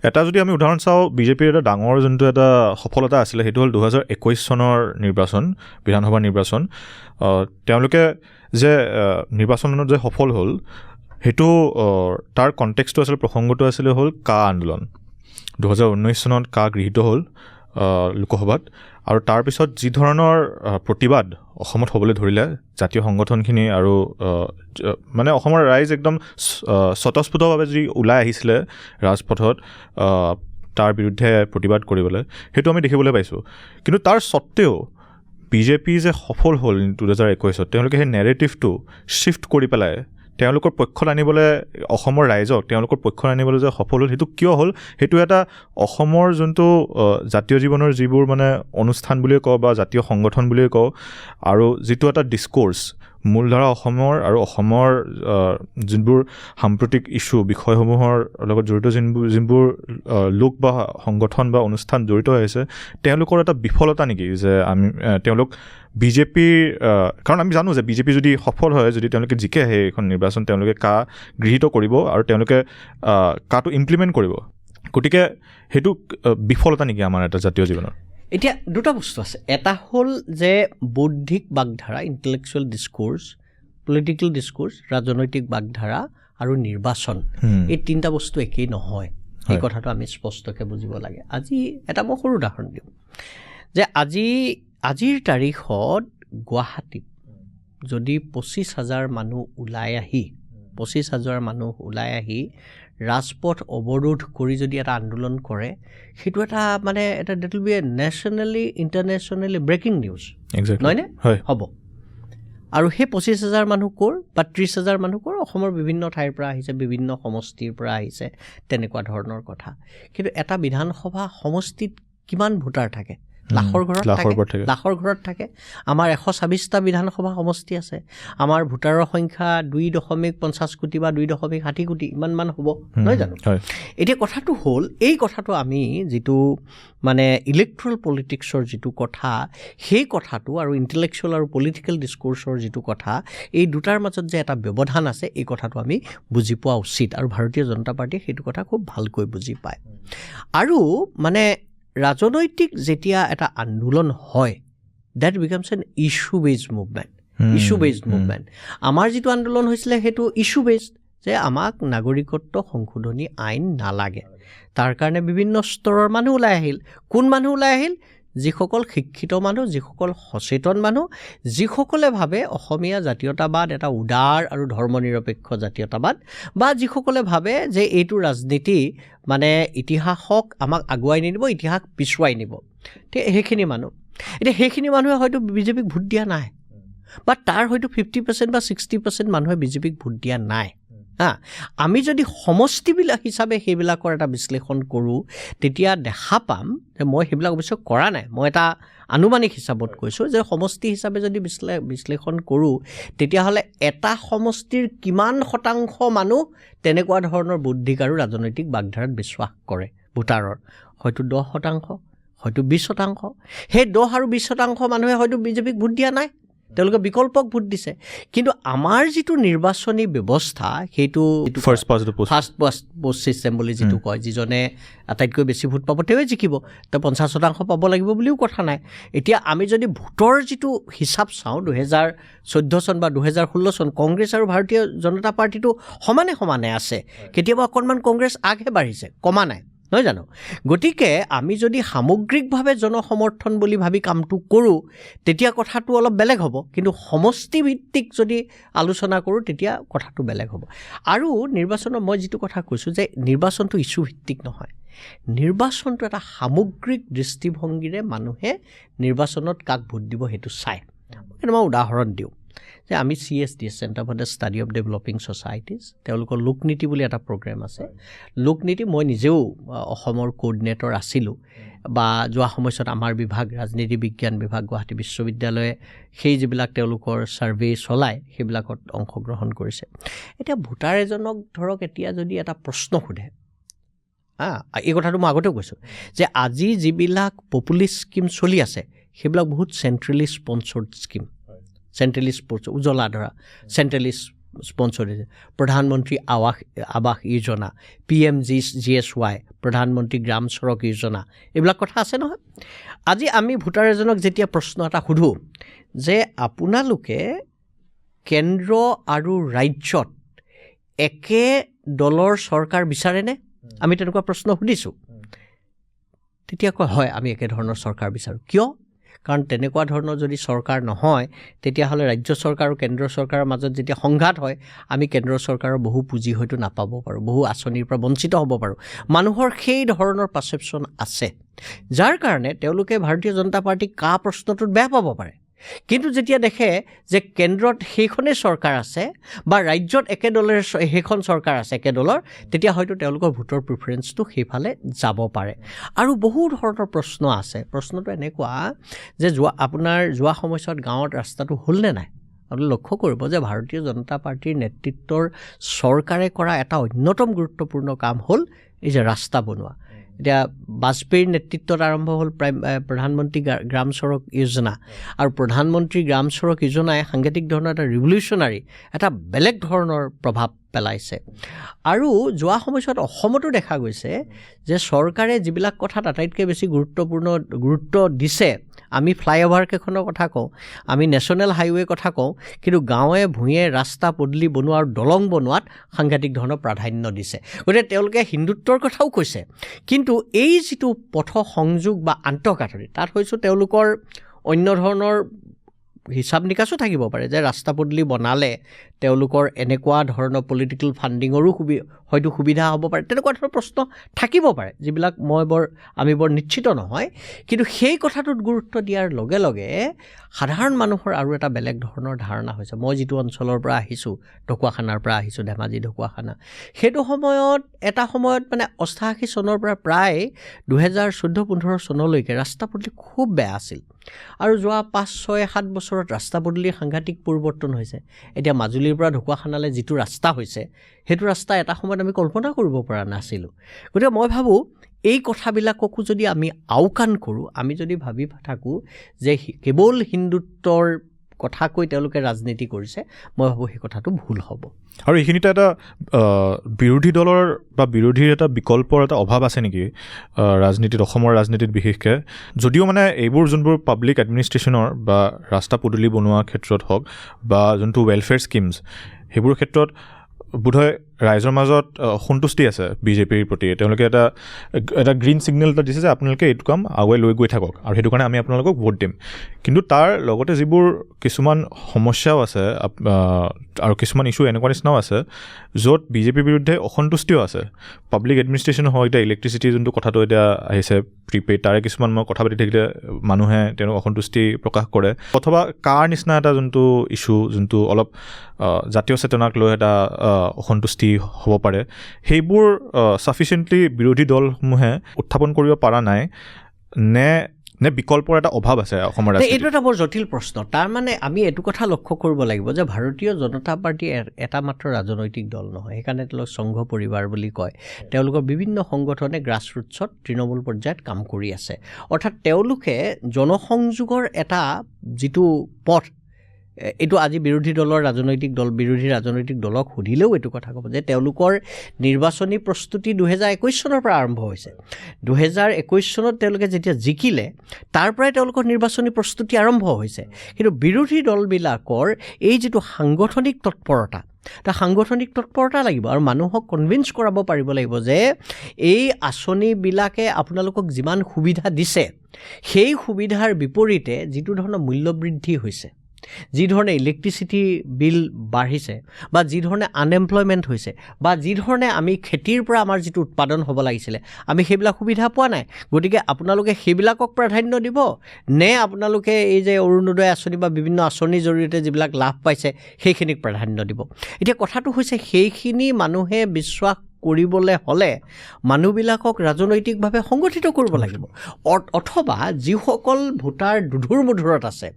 এটা যদি আমি উদাহৰণ চাওঁ, বিজেপিৰ এটা ডাঙৰ যোনটো এটা সফলতা আছিলে সেইটো হ'ল 2021 চনৰ নিৰ্বাচন, বিধানসভা নিৰ্বাচন। তেওঁলোকে যে নিৰ্বাচনত যে সফল হ'ল, সেইটো তাৰ কণ্টেক্সটো আছিলে, প্ৰসংগটো আছিলে হ'ল কা আন্দোলন। 2019 চনত কা গৃহীত হ'ল লোকসভাত, আৰু তাৰপিছত যি ধৰণৰ প্ৰতিবাদ অসমত হ'বলৈ ধৰিলে, জাতীয় সংগঠনখিনি আৰু মানে অসমৰ ৰাইজ একদম স্বতঃস্ফূৰ্তভাৱে যদি ওলাই আহিছিলে ৰাজপথত তাৰ বিৰুদ্ধে প্ৰতিবাদ কৰিবলৈ, সেইটো আমি দেখিবলৈ পাইছোঁ। কিন্তু তাৰ স্বত্তেও বিজেপি যে সফল হ'ল 2021-ত, তেওঁলোকে সেই নেৰেটিভটো শ্বিফ্ট কৰি পেলাই তেওঁলোকৰ পক্ষত আনিবলৈ, অসমৰ ৰাইজক তেওঁলোকৰ পক্ষত আনিবলৈ যে সফল হ'ল, সেইটো কিয় হ'ল? সেইটো এটা অসমৰ যোনটো জাতীয় জীৱনৰ যিবোৰ মানে অনুষ্ঠান বুলিয়ে কওঁ বা জাতীয় সংগঠন বুলিয়ে কওঁ, আৰু যিটো এটা ডিছক'ৰ্চ মূলধাৰা অসমৰ আৰু অসমৰ যোনবোৰ সাম্প্ৰতিক ইছ্যু বিষয়সমূহৰ লগত জড়িত যোনবোৰ লোক বা সংগঠন বা অনুষ্ঠান জড়িত হৈ আছে, তেওঁলোকৰ এটা বিফলতা নেকি যে তেওঁলোক বিজেপিৰ, কাৰণ আমি জানো যে বিজেপি যদি সফল হয়, যদি তেওঁলোকে জিকে সেইখন নিৰ্বাচন, তেওঁলোকে কা গৃহীত কৰিব আৰু তেওঁলোকে কাটো ইমপ্লিমেণ্ট কৰিব। গতিকে সেইটো বিফলতা নেকি আমাৰ এটা জাতীয় জীৱনৰ? এতিয়া দুটা বস্তু আছে। এটা হ'ল যে বৌদ্ধিক বাগধাৰা, ইণ্টেলেকচুৱেল ডিছক'ৰ্চ, পলিটিকেল ডিছক'ৰ্চ, ৰাজনৈতিক বাগধাৰা আৰু নিৰ্বাচন, এই তিনিটা বস্তু একেই নহয়। এই কথাটো আমি স্পষ্টকৈ বুজিব লাগে। আজি এটা মই সৰু উদাহৰণ দিওঁ যে আজিৰ তাৰিখত গুৱাহাটীত যদি 25,000 মানুহ ওলাই আহি ৰাজপথ অৱৰোধ কৰি যদি এটা আন্দোলন কৰে, সেইটো এটা মানে এটা that will be a nationally internationally breaking news, নহয়নে? হ'ব। আৰু সেই 25,000 মানুহ ক'ৰ বা 30,000 মানুহ ক'ৰ? অসমৰ বিভিন্ন ঠাইৰ পৰা আহিছে, বিভিন্ন সমষ্টিৰ পৰা আহিছে, তেনেকুৱা ধৰণৰ কথা। কিন্তু এটা বিধানসভা সমষ্টিত কিমান ভোটাৰ থাকে? লাখৰ ঘৰত থাকে। আমাৰ 126টা বিধানসভা সমষ্টি আছে। আমাৰ ভোটাৰৰ সংখ্যা 2.50 কোটি বা 2.60 কোটি ইমানমান হ'ব, নহয় জানো? এতিয়া কথাটো হ'ল, এই কথাটো আমি যিটো মানে ইলেক্ট্ৰেল পলিটিক্সৰ যিটো কথা, সেই কথাটো আৰু ইণ্টেলেকচুৱেল আৰু পলিটিকেল ডিছক'ৰ্চৰ যিটো কথা, এই দুটাৰ মাজত যে এটা ব্যৱধান আছে, এই কথাটো আমি বুজি পোৱা উচিত। আৰু ভাৰতীয় জনতা পাৰ্টীয়ে সেইটো কথা খুব ভালকৈ বুজি পায়। আৰু মানে ৰাজনৈতিক যেতিয়া এটা আন্দোলন হয়, that becomes an issue based movement. আমাৰ যিটো আন্দোলন হৈছিলে সেইটো ইছ্যু বেছড, যে আমাক নাগৰিকত্ব সংশোধনী আইন নালাগে। তাৰ কাৰণে বিভিন্ন স্তৰৰ মানুহ ওলাই আহিল। কোন মানুহ ওলাই আহিল? যিসকল শিক্ষিত মানুহ, যিসকল সচেতন মানুহ, যিসকলে ভাবে অসমীয়া জাতীয়তাবাদ এটা উদাৰ আৰু ধৰ্মনিৰপেক্ষ জাতীয়তাবাদ, বা যিসকলে ভাবে যে এইটো ৰাজনীতি মানে ইতিহাসক আমাক আগুৱাই নিব, ইতিহাস পিছুৱাই নিব, ঠিক সেইখিনি মানুহ। এতিয়া সেইখিনি মানুহে হয়তো বিজেপিক ভোট দিয়া নাই, বা তাৰ হয়তো 50% বা 60% মানুহে বিজেপিক ভোট দিয়া নাই। আমি যদি সমষ্টিবিলাক হিচাপে সেইবিলাকৰ এটা বিশ্লেষণ কৰোঁ, তেতিয়া দেখা পাম যে, মই সেইবিলাক অৱশ্যে কৰা নাই, মই এটা আনুমানিক হিচাপত কৈছোঁ যে সমষ্টি হিচাপে যদি বিশ্লেষণ কৰোঁ, তেতিয়াহ'লে এটা সমষ্টিৰ কিমান শতাংশ মানুহ তেনেকুৱা ধৰণৰ বৌদ্ধিক আৰু ৰাজনৈতিক বাগধাৰাত বিশ্বাস কৰে ভোটাৰৰ? হয়তো 10%, হয়তো 20%। সেই 10 আৰু 20% মানুহে হয়তো বিজেপিক ভোট দিয়া নাই, তেওঁলোকে বিকল্পক ভোট দিছে। কিন্তু আমাৰ যিটো নিৰ্বাচনী ব্যৱস্থা, সেইটো ফাৰ্ষ্ট পাষ্ট পোষ্ট ছিষ্টেম বুলি যিটো কয়, যিজনে আটাইতকৈ বেছি ভোট পাব তেওঁৱে জিকিব, তেওঁ 50% পাব লাগিব বুলিও কথা নাই। এতিয়া আমি যদি ভোটৰ যিটো হিচাপ চাওঁ, 2014 চন বা 2016 চন কংগ্ৰেছ আৰু ভাৰতীয় জনতা পাৰ্টিটো সমানে আছে। কেতিয়াবা অকণমান কংগ্ৰেছ আগহে বাঢ়িছে, কমা নাই, নহয় জানো? গতিকে আমি যদি সামগ্ৰিকভাৱে জনসমৰ্থন বুলি ভাবি কামটো কৰোঁ, তেতিয়া কথাটো অলপ বেলেগ হ'ব। কিন্তু সমষ্টিভিত্তিক যদি আলোচনা কৰোঁ, তেতিয়া কথাটো বেলেগ হ'ব। আৰু নিৰ্বাচনৰ মই যিটো কথা কৈছোঁ যে নিৰ্বাচনটো ইছ্যুভিত্তিক নহয়, নিৰ্বাচনটো এটা সামগ্ৰিক দৃষ্টিভংগীৰে মানুহে নিৰ্বাচনত কাক ভোট দিব সেইটো চায়। মই উদাহৰণ দিওঁ যে আমি CSD, centre for the study of developing societies, তেওঁলোকৰ লোকনীতি বুলি এটা প্ৰগ্ৰেম আছে। লোকনীতি মই নিজেও অসমৰ কোঅৰ্ডিনেটৰ আছিলোঁ, বা যোৱা সময়ছোৱাত আমাৰ বিভাগ, ৰাজনীতি বিজ্ঞান বিভাগ, গুৱাহাটী বিশ্ববিদ্যালয়ে সেই যিবিলাক তেওঁলোকৰ ছাৰ্ভে চলায়, সেইবিলাকত অংশগ্ৰহণ কৰিছে। এতিয়া ভোটাৰ এজনক ধৰক এতিয়া যদি এটা প্ৰশ্ন সোধে, এই কথাটো মই আগতেও কৈছোঁ যে আজি যিবিলাক পপুলিষ্ট স্কিম চলি আছে, সেইবিলাক বহুত চেণ্ট্ৰেলি স্পনচৰ্ড স্কিম। চেণ্ট্ৰেলি উজলা ধৰা চেণ্ট্ৰেলি স্পন্সৰ দিছে প্ৰধানমন্ত্ৰী আৱাস যোজনা PMGSY প্ৰধানমন্ত্ৰী গ্ৰাম চড়ক যোজনা এইবিলাক কথা আছে নহয় আজি আমি ভোটাৰ এজনক যেতিয়া প্ৰশ্ন এটা সোধোঁ যে আপোনালোকে কেন্দ্ৰ আৰু ৰাজ্যত একে দলৰ চৰকাৰ বিচাৰেনে আমি তেনেকুৱা প্ৰশ্ন সুধিছোঁ তেতিয়া কয় হয় আমি একে ধৰণৰ চৰকাৰ বিচাৰোঁ কিয় কাৰণ তেনেকুৱা ধৰণৰ যদি চৰকাৰ নহয় তেতিয়াহ'লে ৰাজ্য চৰকাৰ আৰু কেন্দ্ৰ চৰকাৰৰ মাজত যেতিয়া সংঘাত হয় আমি কেন্দ্ৰ চৰকাৰৰ বহু পুঁজি হয়তো নাপাব পাৰোঁ বহু আঁচনিৰ পৰা বঞ্চিত হ'ব পাৰোঁ মানুহৰ সেই ধৰণৰ পাৰ্চেপশ্যন আছে যাৰ কাৰণে তেওঁলোকে ভাৰতীয় জনতা পাৰ্টীক কা প্ৰশ্নটোত বেয়া পাব পাৰে কিন্তু যেতিয়া দেখে যে কেন্দ্ৰত সেইখনেই চৰকাৰ আছে বা ৰাজ্যত একে দলেৰ সেইখন চৰকাৰ আছে একে দলৰ তেতিয়া হয়তো তেওঁলোকৰ ভোটৰ প্ৰিফাৰেঞ্চটো সেইফালে যাব পাৰে আৰু বহু ধৰণৰ প্ৰশ্ন আছে প্ৰশ্নটো এনেকুৱা যে যোৱা সময়ছোৱাত গাঁৱত ৰাস্তাটো হ'লনে নাই আপোনালোকে লক্ষ্য কৰিব যে ভাৰতীয় জনতা পাৰ্টীৰ নেতৃত্বৰ চৰকাৰে কৰা এটা অন্যতম গুৰুত্বপূৰ্ণ কাম হ'ল এই যে ৰাস্তা বনোৱা এতিয়া বাজপেয়ীৰ নেতৃত্বত আৰম্ভ হ'ল প্ৰধানমন্ত্ৰী গ্ৰাম চড়ক যোজনা আৰু প্ৰধানমন্ত্ৰী গ্ৰাম চড়ক যোজনাই সাংঘাতিক ধৰণৰ এটা ৰিভলিউচনাৰী এটা বেলেগ ধৰণৰ প্ৰভাৱ পেলাইছে আৰু যোৱা সময়ছোৱাত অসমতো দেখা গৈছে যে চৰকাৰে যিবিলাক কথাত আটাইতকৈ বেছি গুৰুত্ব দিছে আমি ফ্লাইঅভাৰ কেইখনৰ কথা কওঁ আমি নেশ্যনেল হাইৱে কথা কওঁ কিন্তু গাঁৱে ভূঞে ৰাস্তা পদূলি বনোৱা আৰু দলং বনোৱাত সাংঘাতিক ধৰণৰ প্ৰাধান্য দিছে গতিকে তেওঁলোকে হিন্দুত্বৰ কথাও কৈছে কিন্তু এই যিটো পথ সংযোগ বা আন্তঃগাঁথনি তাত হয়তো তেওঁলোকৰ অন্য ধৰণৰ হিচাপ নিকাচো থাকিব পাৰে যে ৰাস্তা পদূলি বনালে তেওঁলোকৰ এনেকুৱা ধৰণৰ পলিটিকেল ফাণ্ডিঙৰো হয়তো সুবিধা হ'ব পাৰে তেনেকুৱা ধৰণৰ প্ৰশ্ন থাকিব পাৰে যিবিলাক আমি বৰ নিশ্চিত নহয় কিন্তু সেই কথাটোত গুৰুত্ব দিয়াৰ লগে লগে সাধাৰণ মানুহৰ আৰু এটা বেলেগ ধৰণৰ ধাৰণা হৈছে মই যিটো অঞ্চলৰ পৰা আহিছোঁ ঢকুৱাখানাৰ পৰা আহিছোঁ ধেমাজি ঢকুৱাখানা সেইটো এটা সময়ত মানে 88 চনৰ পৰা প্ৰায় 2014-15 চনলৈকে ৰাস্তা পদূলি খুব বেয়া আছিল আৰু যোৱা 5-6-7 বছৰত ৰাস্তা পদূলিৰ সাংঘাতিক পৰিৱৰ্তন হৈছে এতিয়া মাজুলীৰ পৰা ঢকুৱাখানালৈ যিটো ৰাস্তা হৈছে সেইটো ৰাস্তা এটা সময়ত আমি কল্পনা কৰিব পৰা নাছিলোঁ গতিকে মই ভাবোঁ এই কথাবিলাককো যদি আমি আওকাণ কৰোঁ আমি যদি ভাবি থাকোঁ যে কেৱল হিন্দুত্বৰ কথা কৈ তেওঁলোকে ৰাজনীতি কৰিছে মই ভাবোঁ সেই কথাটো ভুল হ'ব আৰু এইখিনিতে এটা বিৰোধী দলৰ বা বিৰোধীৰ এটা বিকল্পৰ এটা অভাৱ আছে নেকি ৰাজনীতিত অসমৰ ৰাজনীতিত বিশেষকৈ যদিও মানে এইবোৰ যোনবোৰ পাব্লিক এডমিনিষ্ট্ৰেশ্যনৰ বা ৰাস্তা পদূলি বনোৱা ক্ষেত্ৰত হওক বা যোনটো ৱেলফেয়াৰ স্কিমছ সেইবোৰ ক্ষেত্ৰত বোধহয় ৰাইজৰ মাজত সন্তুষ্টি আছে বিজেপিৰ প্ৰতি তেওঁলোকে এটা গ্ৰীণ ছিগনেল এটা দিছে যে আপোনালোকে এইটো কাম আগুৱাই লৈ গৈ থাকক আৰু সেইটো কাৰণে আমি আপোনালোকক ভোট দিম কিন্তু তাৰ লগতে যিবোৰ কিছুমান সমস্যাও আছে আৰু কিছুমান ইছ্যু এনেকুৱা নিচিনাও আছে য'ত বিজেপিৰ বিৰুদ্ধে অসন্তুষ্টিও আছে পাব্লিক এডমিনিষ্ট্ৰেশ্যন হওক এতিয়া ইলেক্ট্ৰিচিটি যোনটো কথাটো এতিয়া আহিছে প্ৰিপেইড তাৰে কিছুমান মই কথা পাতি থাকিলে মানুহে তেওঁলোক অসন্তুষ্টি প্ৰকাশ কৰে অথবা কাৰ নিচিনা এটা যোনটো ইছ্যু যোনটো অলপ জাতীয় চেতনাক লৈ এটা অসন্তুষ্টি হ'ব পাৰে সেইবোৰ ছাফিচিয়েণ্টলি বিৰোধী দলসমূহে উত্থাপন কৰিব পৰা নাই নে বিকল্পৰ এটা অভাৱ আছে অসমৰ ৰাজনীতিত এইটো এটা বৰ জটিল প্ৰশ্ন তাৰমানে আমি এইটো কথা লক্ষ্য কৰিব লাগিব যে ভাৰতীয় জনতা পাৰ্টী এটা মাত্ৰ ৰাজনৈতিক দল নহয় সেইকাৰণে তেওঁলোক সংঘ পৰিবাৰ বুলি কয় তেওঁলোকৰ বিভিন্ন সংগঠনে গ্ৰাছৰুটছত তৃণমূল পৰ্যায়ত কাম কৰি আছে অৰ্থাৎ তেওঁলোকে জনসংযোগৰ এটা যিটো পথ এইটো আজি বিৰোধী ৰাজনৈতিক দলক সুধিলেও এইটো কথা ক'ব যে তেওঁলোকৰ নিৰ্বাচনী প্ৰস্তুতি 2021 চনৰ পৰা আৰম্ভ হৈছে 2021 চনত তেওঁলোকে যেতিয়া জিকিলে তাৰ পৰাই তেওঁলোকৰ নিৰ্বাচনী প্ৰস্তুতি আৰম্ভ হৈছে কিন্তু বিৰোধী দলবিলাকৰ এই যিটো সাংগঠনিক তৎপৰতা লাগিব আৰু মানুহক কনভিন্স কৰাব পাৰিব লাগিব যে এই আঁচনিবিলাকে আপোনালোকক যিমান সুবিধা দিছে সেই সুবিধাৰ বিপৰীতে যিটো ধৰণৰ মূল্যবৃদ্ধি হৈছে যি ধৰণে ইলেক্ট্ৰিচিটি বিল বাঢ়িছে বা যি ধৰণে আনএমপ্লয়মেণ্ট হৈছে বা যি ধৰণে আমি খেতিৰ পৰা আমাৰ যিটো উৎপাদন হ'ব লাগিছিলে আমি সেইবিলাক সুবিধা পোৱা নাই গতিকে আপোনালোকে সেইবিলাকক প্ৰাধান্য দিব নে আপোনালোকে এই যে অৰুণোদয় আঁচনি বা বিভিন্ন আঁচনিৰ জৰিয়তে যিবিলাক লাভ পাইছে সেইখিনিক প্ৰাধান্য দিব এতিয়া কথাটো হৈছে সেইখিনি মানুহে বিশ্বাস কৰিবলৈ হ'লে মানুহবিলাকক ৰাজনৈতিকভাৱে সংগঠিত কৰিব লাগিব অথবা যিসকল ভোটাৰ দুধুৰ-মুধুৰত আছে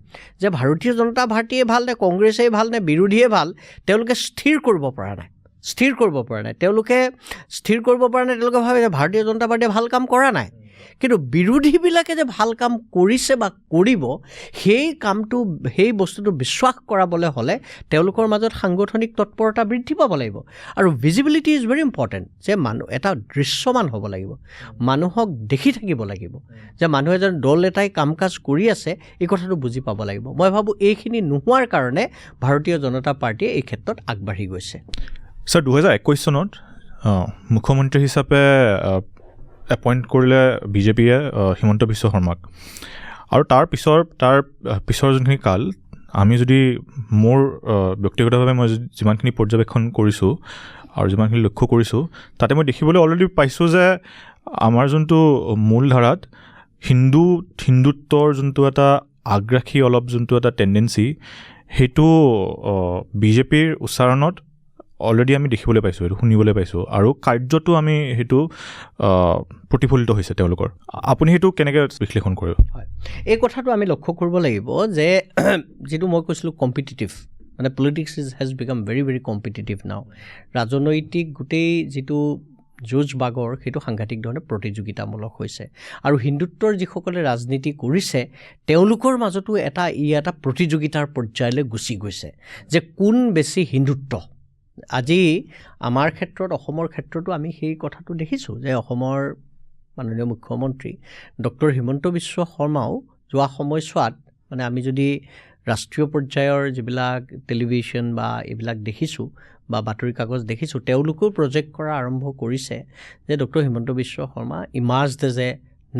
যে ভাৰতীয় জনতা পাৰ্টীয়ে ভাল নে কংগ্ৰেছেই ভাল নে বিৰোধীয়ে ভাল তেওঁলোকে স্থিৰ কৰিব পৰা নাই তেওঁলোকে ভাবে যে ভাৰতীয় জনতা পাৰ্টীয়ে ভাল কাম কৰা নাই কিন্তু বিৰোধীবিলাকে যে ভাল কাম কৰিছে বা কৰিব সেই বস্তুটো বিশ্বাস কৰাবলৈ হ'লে তেওঁলোকৰ মাজত সাংগঠনিক তৎপৰতা বৃদ্ধি পাব লাগিব আৰু ভিজিবিলিটি ইজ ভেৰি ইম্পৰ্টেণ্ট যে মানুহ এটা দৃশ্যমান হ'ব লাগিব মানুহক দেখি থাকিব লাগিব যে মানুহ এজন দল এটাই কাম কাজ কৰি আছে এই কথাটো বুজি পাব লাগিব মই ভাবোঁ এইখিনি নোহোৱাৰ কাৰণে ভাৰতীয় জনতা পাৰ্টীয়ে এই ক্ষেত্ৰত আগবাঢ়ি গৈছে ছাৰ 2021 চনত মুখ্যমন্ত্ৰী হিচাপে এপইণ্ট কৰিলে বিজেপিয়ে হিমন্ত বিশ্ব শৰ্মাক আৰু তাৰ পিছৰ যোনখিনি কাল আমি যদি মোৰ ব্যক্তিগতভাৱে মই যিমানখিনি পৰ্যবেক্ষণ কৰিছোঁ আৰু যিমানখিনি লক্ষ্য কৰিছোঁ তাতে মই দেখিবলৈ অলৰেডি পাইছোঁ যে আমাৰ যোনটো মূলধাৰাত হিন্দুত্বৰ যোনটো এটা আগ্ৰাসী অলপ যোনটো এটা টেণ্ডেঞ্চি সেইটো বিজেপিৰ উচ্চাৰণত অলৰেডি আমি দেখিবলৈ পাইছোঁ সেইটো শুনিবলৈ পাইছোঁ আৰু কাৰ্যটো আমি সেইটো প্ৰতিফলিত হৈছে তেওঁলোকৰ আপুনি সেইটো কেনেকৈ বিশ্লেষণ কৰিব হয় এই কথাটো আমি লক্ষ্য কৰিব লাগিব যে যিটো মই কৈছিলোঁ কম্পিটিটিভ মানে politics has became very very competitive নাও ৰাজনৈতিক গোটেই যিটো যুঁজ বাগৰ সেইটো সাংঘাতিক ধৰণে প্ৰতিযোগিতামূলক হৈছে আৰু হিন্দুত্বৰ যিসকলে ৰাজনীতি কৰিছে তেওঁলোকৰ মাজতো এটা প্ৰতিযোগিতাৰ পৰ্যায়লৈ গুচি গৈছে যে কোন বেছি হিন্দুত্ব আজি আমাৰ ক্ষেত্ৰত অসমৰ ক্ষেত্ৰতো আমি সেই কথাটো দেখিছোঁ যে অসমৰ মাননীয় মুখ্যমন্ত্ৰী ডক্টৰ হিমন্ত বিশ্ব শৰ্মাও যোৱা সময়ছোৱাত মানে আমি যদি ৰাষ্ট্ৰীয় পৰ্যায়ৰ যিবিলাক টেলিভিশ্যন বা এইবিলাক দেখিছোঁ বা বাতৰি কাগজ দেখিছোঁ তেওঁলোকেও প্ৰজেক্ট কৰা আৰম্ভ কৰিছে যে doctor Himanta Biswa Sarma emerged as a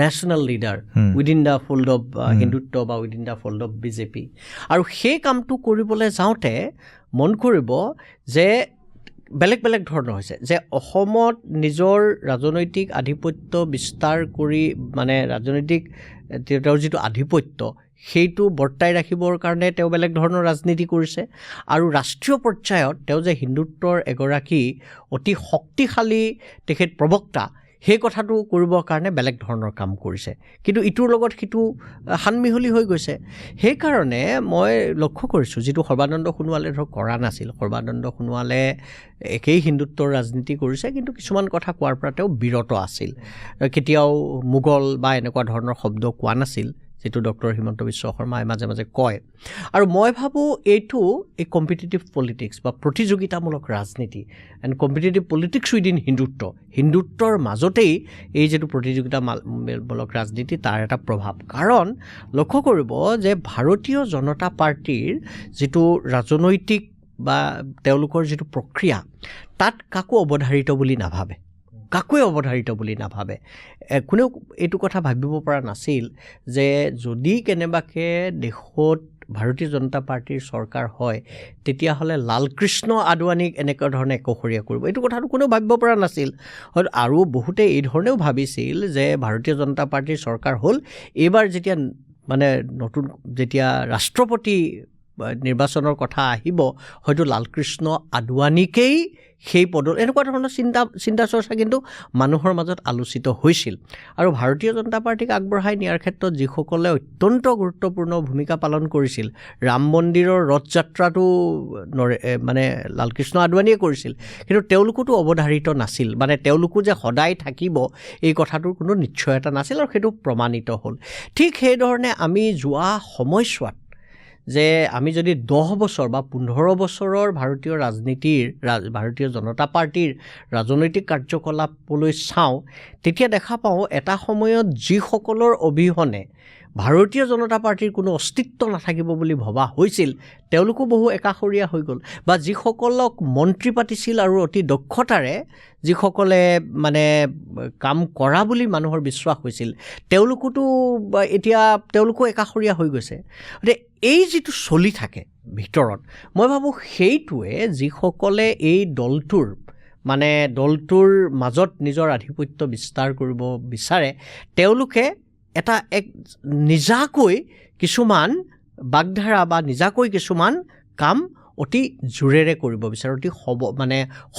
national leader within the fold of Hindutva বা within the fold of BJP আৰু সেই কামটো কৰিবলৈ যাওঁতে মন কৰিব যে বেলেগ বেলেগ ধৰণৰ হৈছে যে অসমত নিজৰ ৰাজনৈতিক আধিপত্য বিস্তাৰ কৰি মানে ৰাজনৈতিক তেওঁৰ যিটো আধিপত্য সেইটো বৰ্তাই ৰাখিবৰ কাৰণে তেওঁ বেলেগ ধৰণৰ ৰাজনীতি কৰিছে আৰু ৰাষ্ট্ৰীয় পৰ্যায়ত তেওঁ যে হিন্দুত্বৰ এগৰাকী অতি শক্তিশালী তেখেত প্ৰবক্তা সেই কথাটো কৰিবৰ কাৰণে বেলেগ ধৰণৰ কাম কৰিছে কিন্তু ইটোৰ লগত সিটো সানমিহলি হৈ গৈছে সেইকাৰণে মই লক্ষ্য কৰিছোঁ যিটো সৰ্বানন্দ সোণোৱালে ধৰক কৰা নাছিল সৰ্বানন্দ সোণোৱালে একেই হিন্দুত্বৰ ৰাজনীতি কৰিছে কিন্তু কিছুমান কথা কোৱাৰ পৰা তেওঁ বিৰত আছিল কেতিয়াও মোগল বা এনেকুৱা ধৰণৰ শব্দ কোৱা নাছিল যিটো ডক্টৰ হিমন্ত বিশ্ব শৰ্মাই মাজে মাজে কয় আৰু মই ভাবোঁ এইটো এই কম্পিটিটিভ পলিটিক্স বা প্ৰতিযোগিতামূলক ৰাজনীতি এণ্ড কম্পিটিটিভ পলিটিক্স উইদিন হিন্দুত্বৰ মাজতেই এই যিটো প্ৰতিযোগিতামূলক ৰাজনীতি তাৰ এটা প্ৰভাৱ কাৰণ লক্ষ্য কৰিব যে ভাৰতীয় জনতা পাৰ্টীৰ যিটো ৰাজনৈতিক বা তেওঁলোকৰ যিটো প্ৰক্ৰিয়া তাত কাকো অৱধাৰিত বুলি নাভাবে কাকোৱে অৱধাৰিত বুলি নাভাবে কোনেও এইটো কথা ভাবিব পৰা নাছিল যে যদি কেনেবাকৈ দেশত ভাৰতীয় জনতা পাৰ্টীৰ চৰকাৰ হয় তেতিয়াহ'লে লালকৃষ্ণ আদৱানীক এনেকুৱা ধৰণে একশৰীয়া কৰিব এইটো কথাটো কোনেও ভাবিব পৰা নাছিল আৰু বহুতে এই ধৰণেও ভাবিছিল যে ভাৰতীয় জনতা পাৰ্টীৰ চৰকাৰ হ'ল এইবাৰ যেতিয়া মানে নতুন যেতিয়া ৰাষ্ট্ৰপতি নিৰ্বাচনৰ কথা আহিব হয়তো লালকৃষ্ণ আদৱানীকেই সেই পদত এনেকুৱা ধৰণৰ চিন্তা চৰ্চা কিন্তু মানুহৰ মাজত আলোচিত হৈছিল আৰু ভাৰতীয় জনতা পাৰ্টীক আগবঢ়াই নিয়াৰ ক্ষেত্ৰত যিসকলে অত্যন্ত গুৰুত্বপূৰ্ণ ভূমিকা পালন কৰিছিল ৰাম মন্দিৰৰ ৰথ যাত্ৰাটো মানে লালকৃষ্ণ আদৱানীয়ে কৰিছিল কিন্তু তেওঁলোকোতো অৱধাৰিত নাছিল মানে তেওঁলোকো যে সদায় থাকিব এই কথাটোৰ কোনো নিশ্চয়তা নাছিল আৰু সেইটো প্ৰমাণিত হ'ল ঠিক সেইধৰণে আমি যোৱা সময়ছোৱাত যে আমি যদি 10 বছৰ বা 15 বছৰৰ ভাৰতীয় জনতা পাৰ্টীৰ ৰাজনৈতিক কাৰ্যকলাপলৈ চাওঁ তেতিয়া দেখা পাওঁ এটা সময়ত যিসকলৰ অবিহনে ভাৰতীয় জনতা পাৰ্টীৰ কোনো অস্তিত্ব নাথাকিব বুলি ভবা হৈছিল তেওঁলোকো বহু একাষৰীয়া হৈ গ'ল বা যিসকলক মন্ত্ৰী পাতিছিল আৰু অতি দক্ষতাৰে যিসকলে মানে কাম কৰা বুলি মানুহৰ বিশ্বাস হৈছিল তেওঁলোকোতো এতিয়া তেওঁলোকো একাষৰীয়া হৈ গৈছে গতিকে এই যিটো চলি থাকে ভিতৰত মই ভাবোঁ সেইটোৱে যিসকলে এই দলটোৰ মাজত নিজৰ আধিপত্য বিস্তাৰ কৰিব বিচাৰে তেওঁলোকে এক নিজাকৈ কিছুমান বাগধাৰা বা নিজাকৈ কিছুমান কাম অতি জোৰেৰে কৰিব বিচাৰে অতি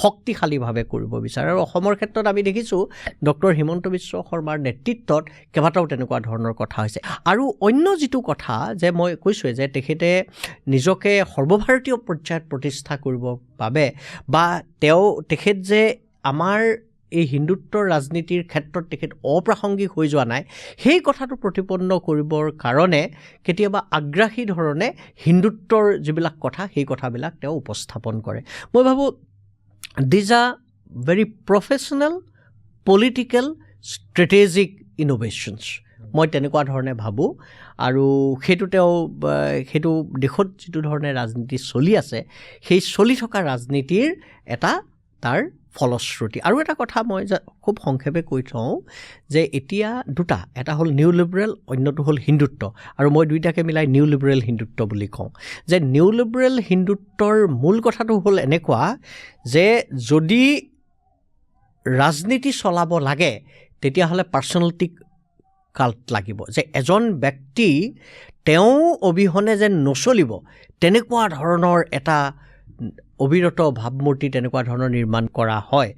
শক্তিশালীভাৱে কৰিব বিচাৰে আৰু অসমৰ ক্ষেত্ৰত আমি দেখিছোঁ ডক্টৰ হিমন্ত বিশ্ব শৰ্মাৰ নেতৃত্বত কেইবাটাও তেনেকুৱা ধৰণৰ কথা হৈছে আৰু অন্য যিটো কথা যে মই কৈছোঁৱে যে তেখেতে নিজকে সৰ্বভাৰতীয় পৰ্যায়ত প্ৰতিষ্ঠা কৰিব বাবে বা তেখেত যে আমাৰ এই হিন্দুত্বৰ ৰাজনীতিৰ ক্ষেত্ৰত তেখেত অপ্ৰাসংগিক হৈ যোৱা নাই, সেই কথাটো প্ৰতিপন্ন কৰিবৰ কাৰণে কেতিয়াবা আগ্ৰাসী ধৰণে হিন্দুত্বৰ যিবিলাক কথা সেই কথাবিলাক তেওঁ উপস্থাপন কৰে। মই ভাবোঁ these are very professional political strategic innovations, মই তেনেকুৱা ধৰণে ভাবোঁ। আৰু সেইটো দেশত যিটো ধৰণে ৰাজনীতি চলি আছে, সেই চলি থকা ৰাজনীতিৰ এটা তাৰ ফলশ্ৰুতি। আৰু এটা কথা মই খুব সংক্ষেপে কৈ থওঁ যে এতিয়া দুটা, এটা হ'ল নিউ লিবাৰেল, অন্যটো হ'ল হিন্দুত্ব, আৰু মই দুইটাকে মিলাই নিউ লিবাৰেল হিন্দুত্ব বুলি কওঁ। যে নিউ লিবাৰেল হিন্দুত্বৰ মূল কথাটো হ'ল এনেকুৱা যে যদি ৰাজনীতি চলাব লাগে তেতিয়াহ'লে পাৰ্চনেলিটি কাল্ট লাগিব, যে এজন ব্যক্তি তেওঁ অবিহনে যেন নচলিব তেনেকুৱা ধৰণৰ এটা অবিৰত ভাৱমূৰ্তি তেনেকুৱা ধৰণৰ নিৰ্মাণ কৰা হয়।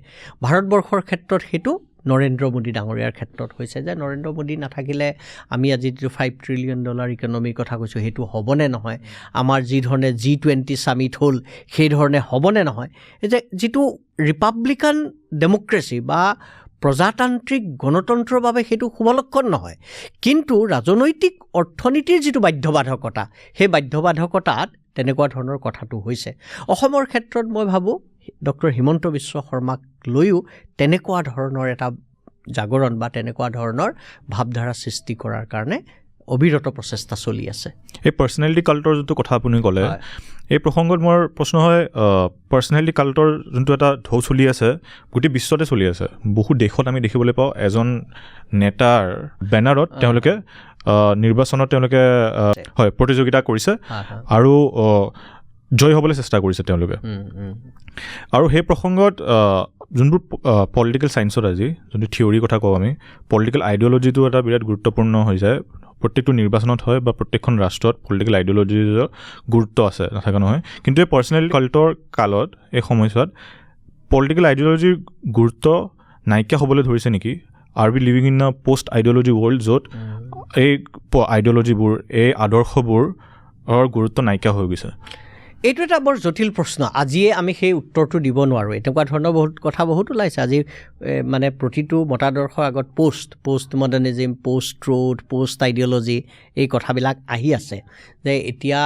ভাৰতবৰ্ষৰ ক্ষেত্ৰত সেইটো নৰেন্দ্ৰ মোদী ডাঙৰীয়াৰ ক্ষেত্ৰত হৈছে, যে নৰেন্দ্ৰ মোদী নাথাকিলে আমি আজি যিটো $5 ট্ৰিলিয়ন ইকনমিৰ কথা কৈছোঁ সেইটো হ'বনে নহয়, আমাৰ যি ধৰণে G20 ছামিট হ'ল সেই ধৰণে হ'বনে নহয়, যে যিটো ৰিপাব্লিকান ডেম'ক্ৰেচি বা প্ৰজাতান্ত্ৰিক গণতন্ত্ৰৰ বাবে সেইটো শুভলক্ষণ নহয়। কিন্তু ৰাজনৈতিক অৰ্থনীতিৰ যিটো বাধ্যবাধকতা, সেই বাধ্যবাধকতাত তেনেকুৱা ধৰণৰ কথাটো হৈছে। অসমৰ ক্ষেত্ৰত মই ভাবোঁ ডক্টৰ হিমন্ত বিশ্ব শৰ্মাক লৈও তেনেকুৱা ধৰণৰ এটা জাগৰণ বা তেনেকুৱা ধৰণৰ ভাৱধাৰা সৃষ্টি কৰাৰ কাৰণে অবিৰত প্ৰচেষ্টা চলি আছে। এই পাৰ্চনেলিটি কাল্টৰ যোনটো কথা আপুনি ক'লে, এই প্ৰসংগত মোৰ প্ৰশ্ন হয়, পাৰ্চনেলিটি কাল্টৰ যোনটো এটা ঢৌ চলি আছে গোটেই বিশ্বতে চলি আছে। বহু দেশত আমি দেখিবলৈ পাওঁ এজন নেতাৰ বেনাৰত তেওঁলোকে নিৰ্বাচনত তেওঁলোকে হয় প্ৰতিযোগিতা কৰিছে আৰু জয় হ'বলৈ চেষ্টা কৰিছে তেওঁলোকে। আৰু সেই প্ৰসংগত যোনবোৰ পলিটিকেল ছায়েন্সত আজি যোনটো থিয়ৰীৰ কথা কওঁ আমি, পলিটিকেল আইডিঅ'লজিটো এটা বিৰাট গুৰুত্বপূৰ্ণ হৈ যায়। প্ৰত্যেকটো নিৰ্বাচনত হয় বা প্ৰত্যেকখন ৰাষ্ট্ৰত পলিটিকেল আইডিঅ'লজিৰ গুৰুত্ব আছে, নাথাকা নহয়। কিন্তু এই পাৰ্চনেল কাল্টৰ কালত, এই সময়ছোৱাত পলিটিকেল আইডিঅ'লজিৰ গুৰুত্ব নাইকিয়া হ'বলৈ ধৰিছে নেকি? Are we living in a post ideology world, য'ত এই আইডিঅ'লজিবোৰ, এই আদৰ্শবোৰৰ গুৰুত্ব নাইকিয়া হৈ গৈছে? এইটো এটা বৰ জটিল প্ৰশ্ন। আজিয়ে আমি সেই উত্তৰটো দিব নোৱাৰোঁ। এনেকুৱা ধৰণৰ বহুত ওলাইছে আজি, মানে প্ৰতিটো মতাদৰ্শৰ আগত পষ্ট মডাৰ্নিজিম, পষ্ট ট্ৰুথ, পষ্ট আইডিঅ'লজি এই কথাবিলাক আহি আছে। যে এতিয়া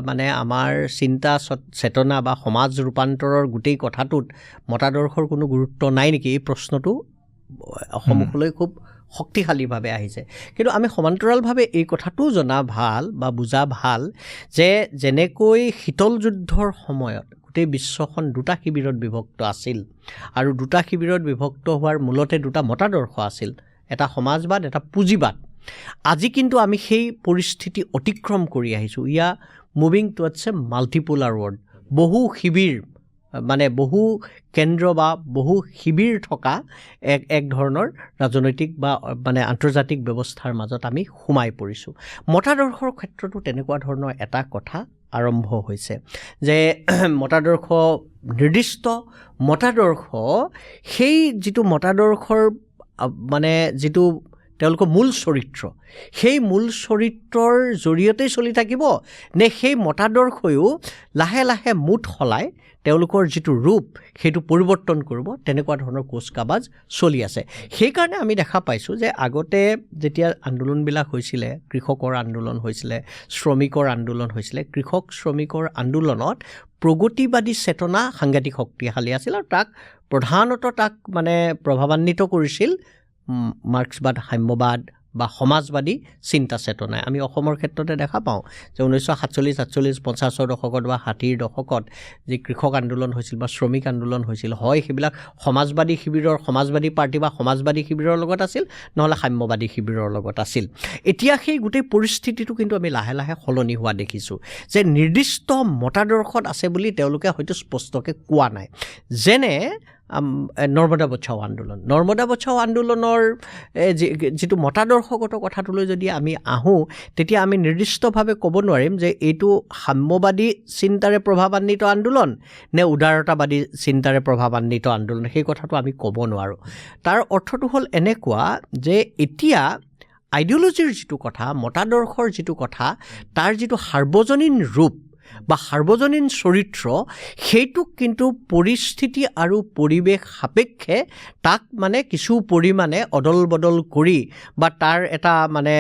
মানে আমাৰ চিন্তা চেতনা বা সমাজ ৰূপান্তৰৰ গোটেই কথাটোত মতাদৰ্শৰ কোনো গুৰুত্ব নাই নেকি, এই প্ৰশ্নটো সন্মুখলৈ খুব শক্তিশালীভাৱে আহিছে। কিন্তু আমি সমান্তৰালভাৱে এই কথাটোও জনা ভাল বা বুজা ভাল যে যেনেকৈ শীতল যুদ্ধৰ সময়ত গোটেই বিশ্বখন দুটা শিবিৰত বিভক্ত আছিল, আৰু দুটা শিবিৰত বিভক্ত হোৱাৰ মূলতে দুটা মতাদৰ্শ আছিল, এটা সমাজবাদ, এটা পুঁজিবাদ। আজি কিন্তু আমি সেই পৰিস্থিতি অতিক্ৰম কৰি আহিছোঁ। মুভিং টুৱাৰ্ডছ এ মাল্টিপোলাৰ ৱৰ্ল্ড। বহু শিবিৰ, মানে বহু কেন্দ্ৰ বা বহু শিবিৰ থকা এক ধৰণৰ ৰাজনৈতিক বা মানে আন্তৰ্জাতিক ব্যৱস্থাৰ মাজত আমি সোমাই পৰিছোঁ। মতাদৰ্শৰ ক্ষেত্ৰতো তেনেকুৱা ধৰণৰ এটা কথা আৰম্ভ হৈছে যে মতাদৰ্শ, নিৰ্দিষ্ট মতাদৰ্শ, সেই যিটো মতাদৰ্শৰ মানে যিটো তেওঁলোকৰ মূল চৰিত্ৰ, সেই মূল চৰিত্ৰৰ জৰিয়তেই চলি থাকিব নে সেই মতাদৰ্শয়ো লাহে লাহে মুঠ সলাই তেওঁলোকৰ যিটো ৰূপ সেইটো পৰিৱৰ্তন কৰিব, তেনেকুৱা ধৰণৰ কুচকাৱাজ চলি আছে। সেইকাৰণে আমি দেখা পাইছোঁ যে আগতে যেতিয়া আন্দোলনবিলাক হৈছিলে, কৃষকৰ আন্দোলন হৈছিলে, শ্ৰমিকৰ আন্দোলন হৈছিলে, কৃষক শ্ৰমিকৰ আন্দোলনত প্ৰগতিবাদী চেতনা সাংঘাতিক শক্তিশালী আছিল, আৰু তাক মানে প্ৰভাৱান্বিত কৰিছিল মাৰ্ক্সবাদ, সাম্যবাদ বা সমাজবাদী চিন্তা চেতনাই। আমি অসমৰ ক্ষেত্ৰতে দেখা পাওঁ যে 1947, 50ৰ দশকত বা 60ৰ দশকত যি কৃষক আন্দোলন হৈছিল বা শ্ৰমিক আন্দোলন হৈছিল, হয় সেইবিলাক সমাজবাদী শিবিৰৰ, সমাজবাদী পাৰ্টি বা সমাজবাদী শিবিৰৰ লগত আছিল, নহ'লে সাম্যবাদী শিবিৰৰ লগত আছিল। এতিয়া সেই গোটেই পৰিস্থিতিটো কিন্তু আমি লাহে লাহে সলনি হোৱা দেখিছোঁ, যে নিৰ্দিষ্ট মতাদৰ্শত আছে বুলি তেওঁলোকে হয়তো স্পষ্টকৈ কোৱা নাই। যেনে নৰ্মদা বচাও আন্দোলনৰ যিটো মতাদৰ্শগত কথাটোলৈ যদি আমি আহোঁ, তেতিয়া আমি নিৰ্দিষ্টভাৱে ক'ব নোৱাৰিম যে এইটো সাম্যবাদী চিন্তাৰে প্ৰভাৱান্বিত আন্দোলন নে উদাৰতাবাদী চিন্তাৰে প্ৰভাৱান্বিত আন্দোলন, সেই কথাটো আমি ক'ব নোৱাৰোঁ। তাৰ অৰ্থটো হ'ল এনেকুৱা যে এতিয়া আইডিঅ'লজিৰ যিটো কথা, মতাদৰ্শৰ যিটো কথা, তাৰ যিটো সাৰ্বজনীন ৰূপ বা সাৰ্বজনীন চৰিত্ৰ সেইটোক কিন্তু পৰিস্থিতি আৰু পৰিৱেশ সাপেক্ষে তাক মানে কিছু পৰিমাণে অদল বদল কৰি বা তাৰ এটা মানে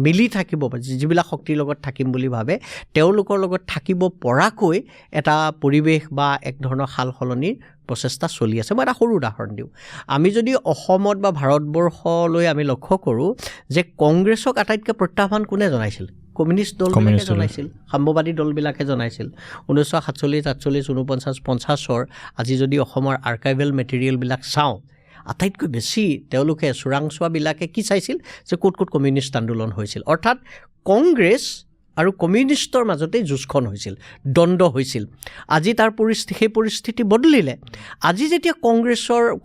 মিলি থাকিব যিবিলাক শক্তিৰ লগত থাকিম বুলি ভাবে তেওঁলোকৰ লগত থাকিব পৰাকৈ এটা পৰিৱেশ বা এক ধৰণৰ সাল সলনিৰ প্ৰচেষ্টা চলি আছে। মই এটা সৰু উদাহৰণ দিওঁ। আমি যদি অসমত বা ভাৰতবৰ্ষলৈ আমি লক্ষ্য কৰোঁ যে কংগ্ৰেছক আটাইতকৈ প্ৰত্যাহ্বান কোনে জনাইছিল? কমিউনিষ্ট দলবিলাকে জনাইছিল, সাম্যবাদী দলবিলাকে জনাইছিল। 1947, 48, 49, 50 আজি যদি অসমৰ আৰ্কাইভেল মেটেৰিয়েলবিলাক চাওঁ আটাইতকৈ বেছি তেওঁলোকে চোৰাংচোৱাবিলাকে কি চাইছিল যে ক'ত ক'ত কমিউনিষ্ট আন্দোলন হৈছিল। অৰ্থাৎ কংগ্ৰেছ আৰু কমিউনিষ্টৰ মাজতেই যুঁজখন হৈছিল, দ্বন্দ্ব হৈছিল। আজি তাৰ সেই পৰিস্থিতি বদলিলে। আজি যেতিয়া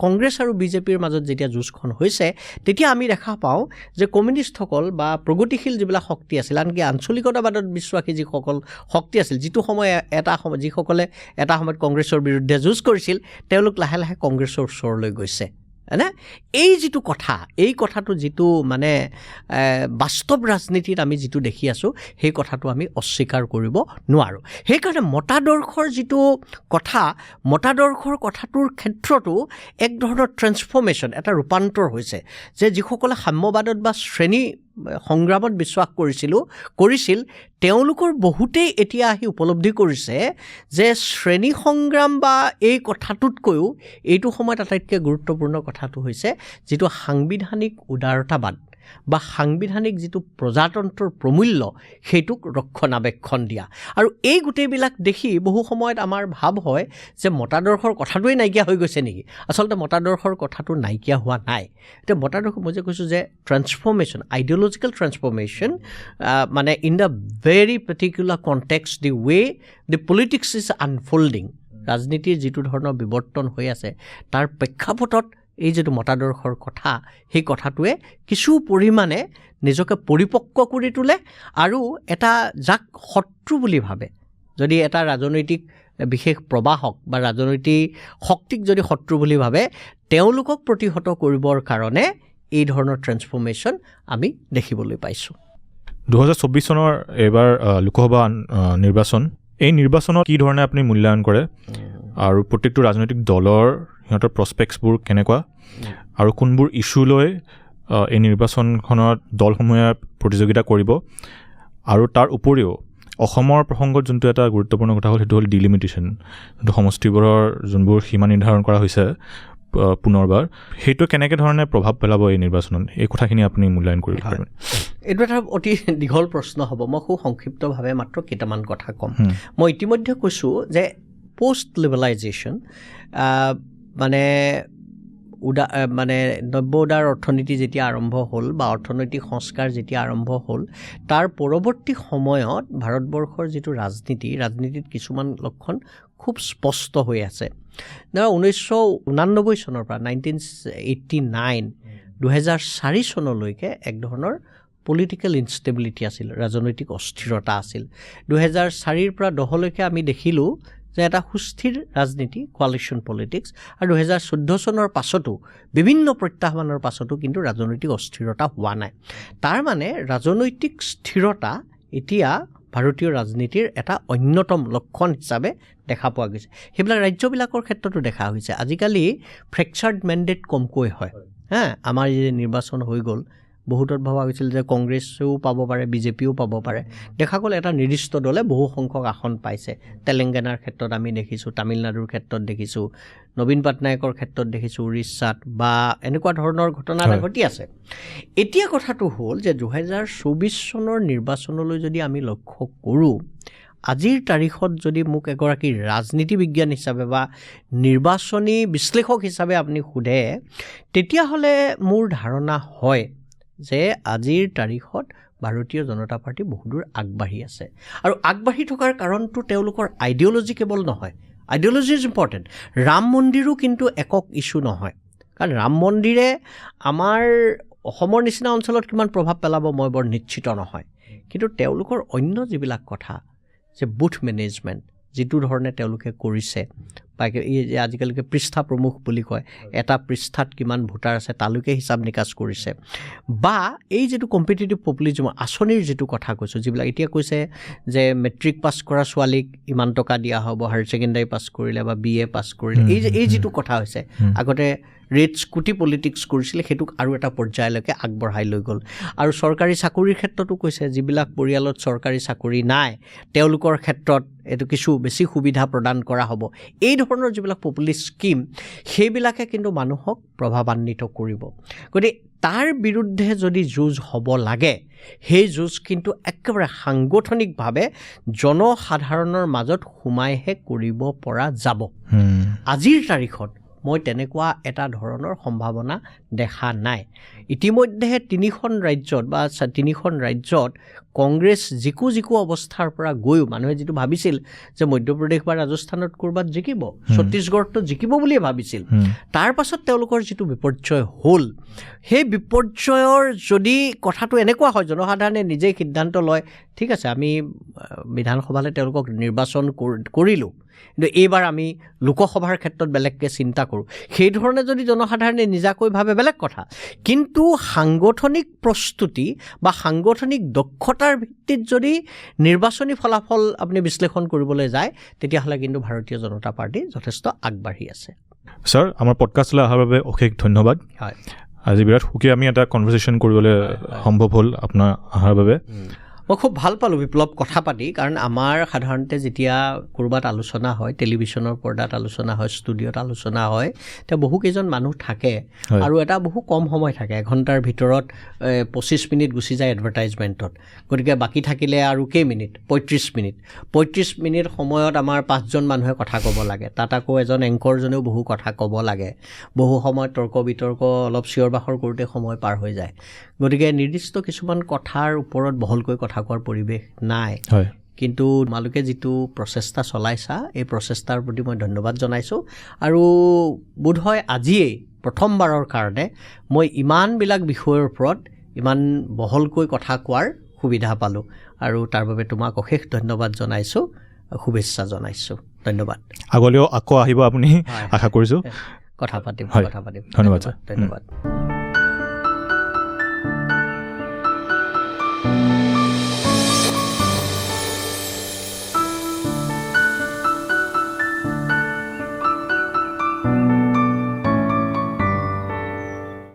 কংগ্ৰেছ আৰু বিজেপিৰ মাজত যেতিয়া যুঁজখন হৈছে তেতিয়া আমি দেখা পাওঁ যে কমিউনিষ্টসকল বা প্ৰগতিশীল যিবিলাক শক্তি আছিল, আনকি আঞ্চলিকতাবাদত বিশ্বাসী যিসকল শক্তি আছিল, যিসকলে এটা সময়ত কংগ্ৰেছৰ বিৰুদ্ধে যুঁজ কৰিছিল, তেওঁলোক লাহে লাহে কংগ্ৰেছৰ ওচৰলৈ গৈছে। হয়নে? এই যিটো কথা, এই কথাটো যিটো মানে বাস্তৱ ৰাজনীতিত আমি যিটো দেখি আছোঁ সেই কথাটো আমি অস্বীকাৰ কৰিব নোৱাৰোঁ। সেইকাৰণে মতাদৰ্শৰ যিটো কথা, মতাদৰ্শৰ কথাটোৰ ক্ষেত্ৰতো এক ধৰণৰ ট্ৰেন্সফৰ্মেশ্যন, এটা ৰূপান্তৰ হৈছে যে যিসকলে সাম্যবাদত বা শ্ৰেণী সংগ্ৰামত বিশ্বাস কৰিছিল তেওঁলোকৰ বহুতেই এতিয়া আহি উপলব্ধি কৰিছে যে শ্ৰেণী সংগ্ৰাম বা এই কথাটোতকৈও এইটো সময়ত আটাইতকৈ গুৰুত্বপূৰ্ণ কথাটো হৈছে যিটো সাংবিধানিক উদাৰতাবাদ বা সাংবিধানিক যিটো প্ৰজাতন্ত্ৰৰ প্ৰমূল্য সেইটোক ৰক্ষণাবেক্ষণ দিয়া। আৰু এই গোটেইবিলাক দেখি বহু সময়ত আমাৰ ভাৱ হয় যে মতাদৰ্শৰ কথাটোৱেই নাইকিয়া হৈ গৈছে নেকি? আচলতে মতাদৰ্শৰ কথাটো নাইকিয়া হোৱা নাই। এতিয়া মতাদৰ্শ মই যে কৈছোঁ যে ট্ৰান্সফৰ্মেশ্যন, আইডিঅলজিকেল ট্ৰান্সফৰ্মেশ্যন মানে in the very particular context the way the politics is unfolding, ৰাজনীতিৰ যিটো ধৰণৰ বিৱৰ্তন হৈ আছে তাৰ প্ৰেক্ষাপটত এই যিটো মতাদৰ্শৰ কথা সেই কথাটোৱে কিছু পৰিমাণে নিজকে পৰিপক্ক কৰি তোলে আৰু এটা যাক শত্ৰু বুলি ভাবে, যদি এটা ৰাজনৈতিক বিশেষ প্ৰবাহক বা ৰাজনৈতিক শক্তিক যদি শত্ৰু বুলি ভাবে তেওঁলোকক প্ৰতিহত কৰিবৰ কাৰণে এই ধৰণৰ ট্ৰেন্সফৰ্মেশ্যন আমি দেখিবলৈ পাইছোঁ। 2024 চনৰ এইবাৰ লোকসভা নিৰ্বাচন, এই নিৰ্বাচনত কি ধৰণে আপুনি মূল্যায়ন কৰে আৰু প্ৰত্যেকটো ৰাজনৈতিক দলৰ সিহঁতৰ প্ৰস্পেক্টছবোৰ কেনেকুৱা আৰু কোনবোৰ ইছ্যু লৈ এই নিৰ্বাচনখনত দলসমূহে প্ৰতিযোগিতা কৰিব? আৰু তাৰ উপৰিও অসমৰ প্ৰসংগত যোনটো এটা গুৰুত্বপূৰ্ণ কথা হ'ল সেইটো হ'ল ডিলিমিটেশ্যন, যোনটো সমষ্টিবোৰৰ যোনবোৰ সীমা নিৰ্ধাৰণ কৰা হৈছে পুনৰবাৰ, সেইটো কেনেকৈ ধৰণে প্ৰভাৱ পেলাব এই নিৰ্বাচনত, এই কথাখিনি আপুনি মূল্যায়ন কৰিব পাৰিব? এইটো এটা অতি দীঘল প্ৰশ্ন হ'ব। মই খুব সংক্ষিপ্তভাৱে মাত্ৰ কেইটামান কথা ক'ম। মই ইতিমধ্যে কৈছোঁ যে পষ্ট লিবেলাইজেশ্যন মানে নব্য উদাৰ অৰ্থনীতি যেতিয়া আৰম্ভ হ'ল বা অৰ্থনৈতিক সংস্কাৰ যেতিয়া আৰম্ভ হ'ল তাৰ পৰৱৰ্তী সময়ত ভাৰতবৰ্ষৰ যিটো ৰাজনীতিত কিছুমান লক্ষণ খুব স্পষ্ট হৈ আছে। 1989 চনৰ পৰা 1989 2004 চনলৈকে এক ধৰণৰ পলিটিকেল ইনষ্টেবিলিটি আছিল, ৰাজনৈতিক অস্থিৰতা আছিল। 2004 পৰা 10লৈকে আমি দেখিলোঁ যে এটা সুস্থিৰ ৰাজনীতি, কোৱালিশ্যন পলিটিক্স, আৰু 2014 চনৰ পাছতো বিভিন্ন প্ৰত্যাহ্বানৰ পাছতো কিন্তু ৰাজনৈতিক অস্থিৰতা হোৱা নাই। তাৰ মানে ৰাজনৈতিক স্থিৰতা এতিয়া ভাৰতীয় ৰাজনীতিৰ এটা অন্যতম লক্ষণ হিচাপে দেখা পোৱা গৈছে। সেইবিলাক ৰাজ্যবিলাকৰ ক্ষেত্ৰতো দেখা হৈছে। আজিকালি ফ্ৰেকচাৰ্ড মেণ্ডেট কমকৈ হয়। আমাৰ যি নিৰ্বাচন হৈ গ'ল, বহুতত ভবা হৈছিল যে কংগ্ৰেছেও পাব পাৰে, বিজেপিও পাব পাৰে। দেখা গ'ল এটা নিৰ্দিষ্ট দলে বহু সংখ্যক আসন পাইছে। তেলেংগানাৰ ক্ষেত্ৰত আমি দেখিছোঁ, তামিলনাডুৰ ক্ষেত্ৰত দেখিছোঁ, নবীন পাটনায়কৰ ক্ষেত্ৰত দেখিছোঁ, উৰিষ্যাত বা এনেকুৱা ধৰণৰ ঘটনা এটা ঘটি আছে। এতিয়া কথাটো হ'ল যে 2024 চনৰ নিৰ্বাচনলৈ যদি আমি লক্ষ্য কৰোঁ, আজিৰ তাৰিখত যদি মোক এগৰাকী ৰাজনীতি বিজ্ঞান হিচাপে বা নিৰ্বাচনী বিশ্লেষক হিচাপে আপুনি সোধে, তেতিয়াহ'লে মোৰ ধাৰণা হয় যে আজিৰ তাৰিখত ভাৰতীয় জনতা পাৰ্টি বহুদূৰ আগবাঢ়ি আছে। আৰু আগবাঢ়ি থকাৰ কাৰণটো তেওঁলোকৰ আইডিঅ'লজি কেৱল নহয়, আইডিঅ'লজি ইজ ইম্পৰ্টেণ্ট। ৰাম মন্দিৰো কিন্তু একক ইছ্যু নহয়, কাৰণ ৰাম মন্দিৰে আমাৰ অসমৰ নিচিনা অঞ্চলত কিমান প্ৰভাৱ পেলাব মই বৰ নিশ্চিত নহয়। কিন্তু তেওঁলোকৰ অন্য যিবিলাক কথা, যে বুথ মেনেজমেণ্ট যিটো ধৰণে তেওঁলোকে কৰিছে, বা এই যে আজিকালিকে পৃষ্ঠা প্ৰমুখ বুলি কয়, এটা পৃষ্ঠাত কিমান ভোটাৰ আছে তালৈকে হিচাপ নিকাচ কৰিছে। বা এই যিটো কম্পিটিটিভ পপুলিজম আঁচনিৰ যিটো কথা কৈছোঁ, যিবিলাক এতিয়া কৈছে যে মেট্ৰিক পাছ কৰা ছোৱালীক ইমান টকা দিয়া হ'ব, হায়াৰ ছেকেণ্ডাৰী পাছ কৰিলে বা BA পাছ কৰিলে, এই যিটো কথা হৈছে, আগতে ৰেট স্কুটি পলিটিক্স কৰিছিলে, সেইটোক আৰু এটা পৰ্যায়লৈকে আগবঢ়াই লৈ গ'ল। আৰু চৰকাৰী চাকৰিৰ ক্ষেত্ৰতো কৈছে যিবিলাক পৰিয়ালত চৰকাৰী চাকৰি নাই তেওঁলোকৰ ক্ষেত্ৰত এইটো কিছু বেছি সুবিধা প্ৰদান কৰা হ'ব। এই ধৰণৰ যিবিলাক পপুলিষ্ট স্কিম সেইবিলাকে কিন্তু মানুহক প্ৰভাৱান্বিত কৰিব। গতিকে তাৰ বিৰুদ্ধে যদি যুঁজ হ'ব লাগে, সেই যুঁজ কিন্তু একেবাৰে সাংগঠনিকভাৱে জনসাধাৰণৰ মাজত সোমাইহে কৰিব পৰা যাব। আজিৰ তাৰিখত মই তেনেকুৱা এটা ধৰণৰ সম্ভাৱনা দেখা নাই। ইতিমধ্যে 3খন ৰাজ্যত বা 3খন ৰাজ্যত কংগ্ৰেছ যিকো অৱস্থাৰ পৰা গৈও মানুহে যিটো ভাবিছিল যে মধ্যপ্ৰদেশ বা ৰাজস্থানত ক'ৰবাত জিকিব, ছত্তীশগড়তো জিকিব বুলিয়ে ভাবিছিল, তাৰ পাছত তেওঁলোকৰ যিটো বিপৰ্যয় হ'ল, সেই বিপৰ্যয়ৰ যদি কথাটো এনেকুৱা হয় জনসাধাৰণে নিজেই সিদ্ধান্ত লয়, ঠিক আছে আমি বিধানসভালৈ তেওঁলোকক নিৰ্বাচন কৰিলোঁ, কিন্তু এইবাৰ আমি লোকসভাৰ ক্ষেত্ৰত বেলেগকৈ চিন্তা কৰোঁ, সেইধৰণে যদি জনসাধাৰণে নিজাকৈ ভাবে বেলেগ কথা। কিন্তু সাংগঠনিক প্ৰস্তুতি বা সাংগঠনিক দক্ষতাৰ ভিত্তিত যদি নিৰ্বাচনী ফলাফল আপুনি বিশ্লেষণ কৰিবলৈ যায়, তেতিয়াহ'লে কিন্তু ভাৰতীয় জনতা পাৰ্টি যথেষ্ট আগবাঢ়ি আছে। ছাৰ, আমাৰ পডকাষ্টলৈ অহাৰ বাবে অশেষ ধন্যবাদ। হয়, আজি বিৰাট সুখী আমি এটা কনভাৰচেশ্যন কৰিবলৈ সম্ভৱ হ'ল আপোনাৰ অহাৰ বাবে। মই খুব ভাল পালোঁ বিপ্লৱ কথা পাতি, কাৰণ আমাৰ সাধাৰণতে যেতিয়া ক'ৰবাত আলোচনা হয়, টেলিভিশ্যনৰ পৰ্দাত আলোচনা হয়, ষ্টুডিঅ'ত আলোচনা হয়, তেতিয়া বহুকেইজন মানুহ থাকে আৰু এটা বহু কম সময় থাকে, 1 ঘণ্টাৰ ভিতৰত 25 মিনিট গুচি যায় এডভাৰটাইজমেণ্টত। গতিকে বাকী থাকিলে আৰু কেইমিনিট, 35 মিনিট। 35 মিনিট সময়ত আমাৰ 5জন মানুহে কথা ক'ব লাগে, তাত আকৌ এজন এংকৰজনেও বহু কথা ক'ব লাগে, বহু সময়ত তৰ্ক বিতৰ্ক অলপ চিঞৰ বাখৰ কৰোঁতে সময় পাৰ হৈ যায়। গতিকে নিৰ্দিষ্ট কিছুমান কথাৰ ওপৰত বহলকৈ কথা কোৱাৰ পৰিৱেশ নাই। কিন্তু তোমালোকে যিটো প্ৰচেষ্টা চলাইছা, এই প্ৰচেষ্টাৰ প্ৰতি মই ধন্যবাদ জনাইছোঁ। আৰু বোধহয় আজিয়েই প্ৰথমবাৰৰ কাৰণে মই ইমানবিলাক বিষয়ৰ ওপৰত ইমান বহলকৈ কথা কোৱাৰ সুবিধা পালোঁ, আৰু তাৰ বাবে তোমাক অশেষ ধন্যবাদ জনাইছোঁ, শুভেচ্ছা জনাইছোঁ। ধন্যবাদ। আগলৈও আকৌ আহিব আপুনি, আশা কৰিছোঁ। কথা পাতিম। ধন্যবাদ ছাৰ। ধন্যবাদ।